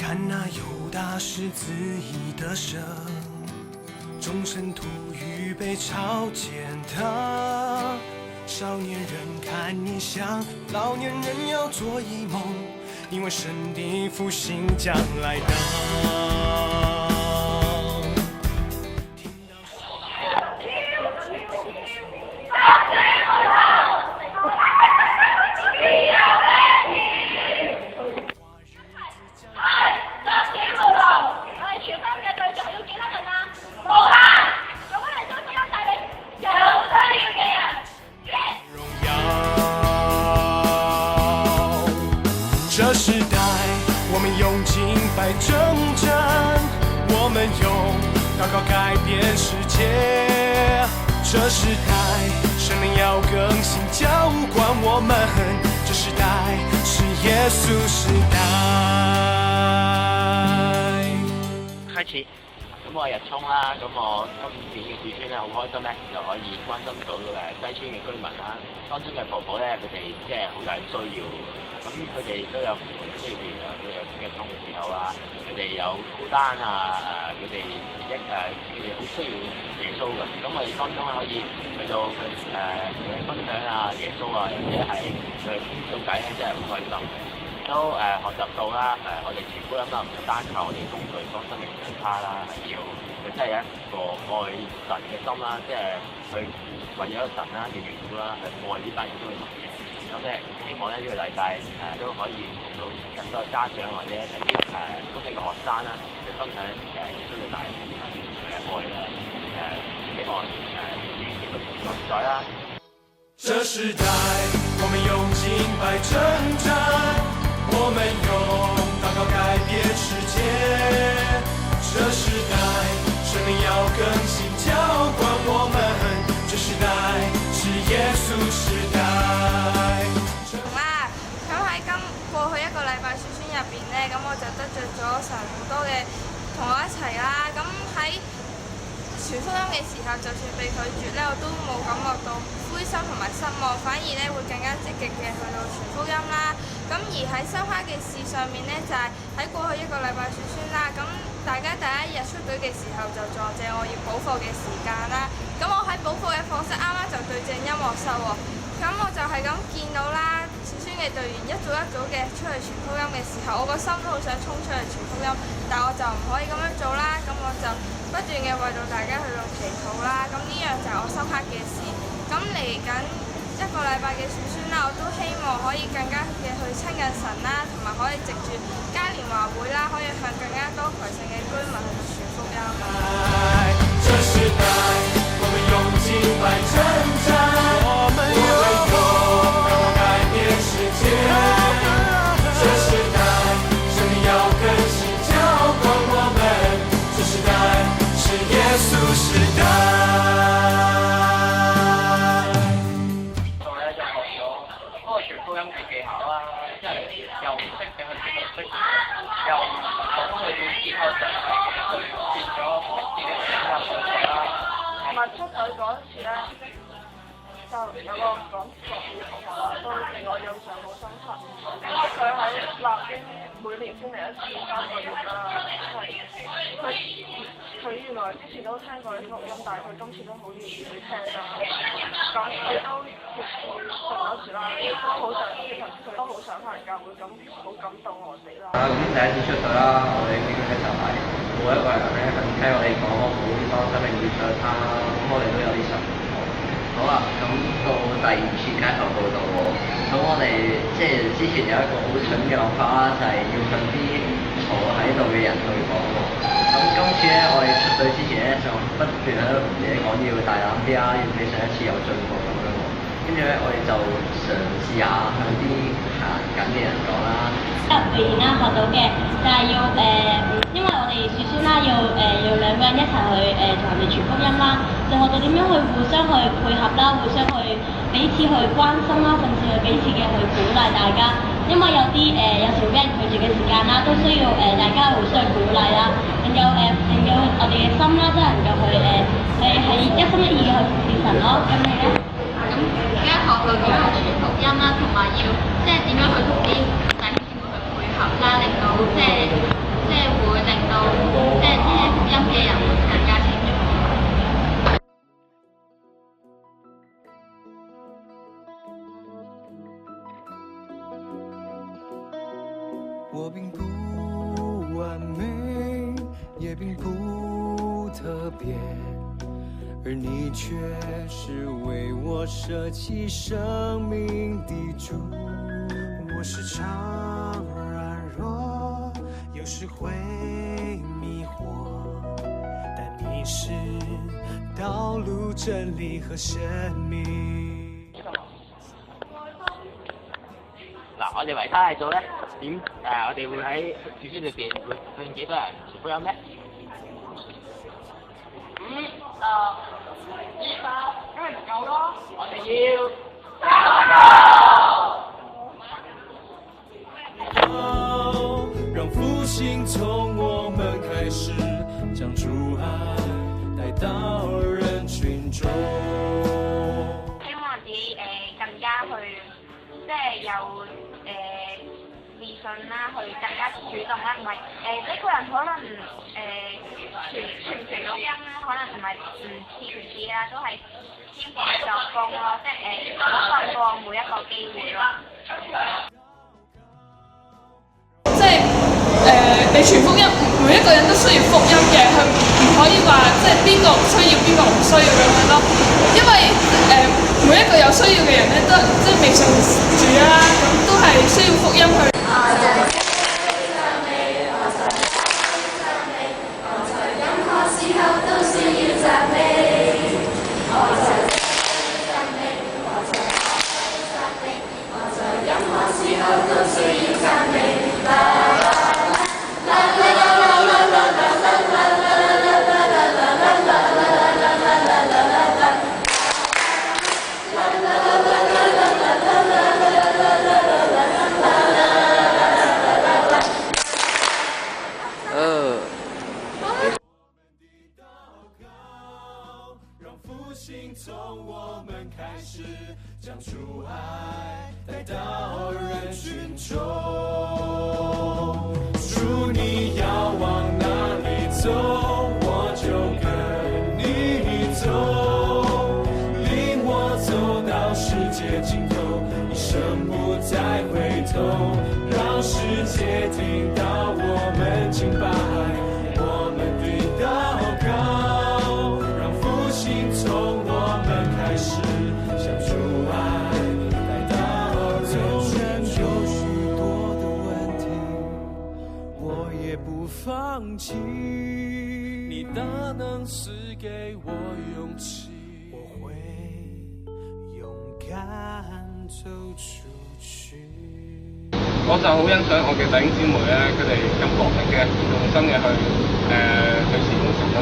看那犹大是恣意得胜，终身徒预备朝见他。少年人看异象，老年人要做一梦，因为神的复兴将来到。这时代，我们用敬拜征战，我们用祷告改变世界。这时代，生命要更新浇灌我们。这时代是耶穌時代。開始，咁我日沖啦，咁我今年嘅子孫咧好開心咧，就可以關心到西村嘅居民啦，當中嘅婆婆咧，佢哋即係好大需要。咁佢哋都有唔同嘅需要，譬如佢哋有經痛嘅時候啊，佢哋有負擔啊，佢哋好需要耶穌嘅。咁我哋當中咧可以去到分享啊耶穌啊，或者係去傾到偈咧，真係好開心嘅。都學習到啦，我哋傳福音啦，唔單靠我哋工具幫生命長差啦，係要佢真係有一個愛神嘅心啦，即係去為咗神啦嘅緣故啦，去愛呢班耶穌嘅同嘢。咁咧，希望咧呢個禮拜都可以同到更多嘅家長或者係啲公司嘅學生啦，去分享耶穌嘅大愛啦，希望繼續存在啦。這時代，我們用敬拜征戰，我們用禱告改變世界。這時代，生命要更新澆灌我們。這時代是耶穌時代。過去一個禮拜宣宣入邊呢，咁我就得著咗神好多嘅同我一齊啦。咁喺傳福音嘅時候，就算被拒絕呢，我都冇感覺到灰心同埋失望，反而呢會更加積極嘅去到傳福音啦。咁而喺收花嘅事上面呢，就係喺過去一個禮拜宣宣啦。咁大家第一日出隊嘅時候就撞正我要補課嘅時間啦。咁我喺補課嘅課室啱啱就對正音樂室喎。咁我就係咁見到啦。嘅隊員一組一組嘅出去傳福音嘅時候，我個心都好想衝出去傳福音，但我就唔可以咁樣做啦。咁我就不斷嘅為到大家去到祈禱啦。咁呢樣就係我深刻嘅事。咁嚟緊一個禮拜嘅選宣啦，我都希望可以更加嘅去親近神啦，同埋可以藉住嘉年華會啦，可以向更加多葵盛嘅居民去到傳福音。這時代，我們用敬拜征戰，我們用這時代，生命要更新澆灌我們。這時代是耶穌時代。我咧就學咗嗰個傳福音嘅技巧啦，即係又唔識嘅去識，又唔懂去依靠神，變咗自己選擇錯啦。同埋出隊嗰次咧。就有個講國語同學啦，都令我印象好深刻。因為佢喺南京每年先嚟一次3個月啦，佢原來之前都聽過啲錄音，但係佢今次都好願意去聽啦。咁佢都接住上嗰時啦，都好想，其實佢都好想返教會，咁好感動我哋啦。咁第一次出隊啦，我哋呢個就係每一個人咧肯聽我哋講好多生命會上他，咁我哋都有啲神。好啦，咁到第二次街頭報道喎，咁我哋即係之前有一個好蠢嘅諗法啦，就係要向啲坐喺度嘅人去講喎。咁今次咧，我哋出隊之前咧，就不斷喺度同自己講要大膽啲啦，要比上一次有進步咁樣喎。跟住咧，我哋就嘗試下向啲行緊嘅人講啦。回言啦，學到嘅就係要因為我哋選宣啦，要兩個人一齊去同人哋傳福音啦，就學到點樣去互相去配合啦，互相去彼此去關心啦，甚至係彼此嘅去鼓勵大家。因為有啲有時俾人拒絕嘅時間啦，都需要大家互相鼓勵啦，令到我哋嘅心啦，真係能夠去係一心一意嘅去服侍神咯。咁你咧？咁而家學到點樣去傳福音啦，同埋要即係點樣去同啲弟兄姊妹去配合啦，令到即係我并不完美，也并不特别，而你却是为我舍弃生命的主。我时常软弱，有时会迷惑，但你是道路、真理和生命。嗱，我哋維他嚟做咧點？我哋會喺小村裏邊會向幾多人傳福音咧？5、10、200，梗係唔夠咯！我哋要讓復興從我們開始，將主愛帶到人群中。希望自己更加去，即係有自信啦，去更加主動啦，唔係一個人可能傳福音啦，可能唔係次啦，都係先放就放咯，即係放過每一個機會咯。即係你傳福音，每一個人都需要福音嘅，佢唔可以話即係邊個唔需要，邊個唔需要咁樣咯。因為每一個有需要嘅人咧，都即係未信主啦，咁都係需要福音去。從我們開始，將主愛帶到人群中。主你要往哪裡走，我就跟你走，領我走到世界盡頭，一生不再回頭，讓世界聽到我們敬拜，我們的禱告，讓復興從開始向主愛帶到人群中。有許多的問題，我也不放棄。你大能賜給我勇氣，我會勇敢走出去。我就好欣賞我嘅弟兄姊妹咧，佢哋咁落力嘅、用心嘅去侍奉神咯。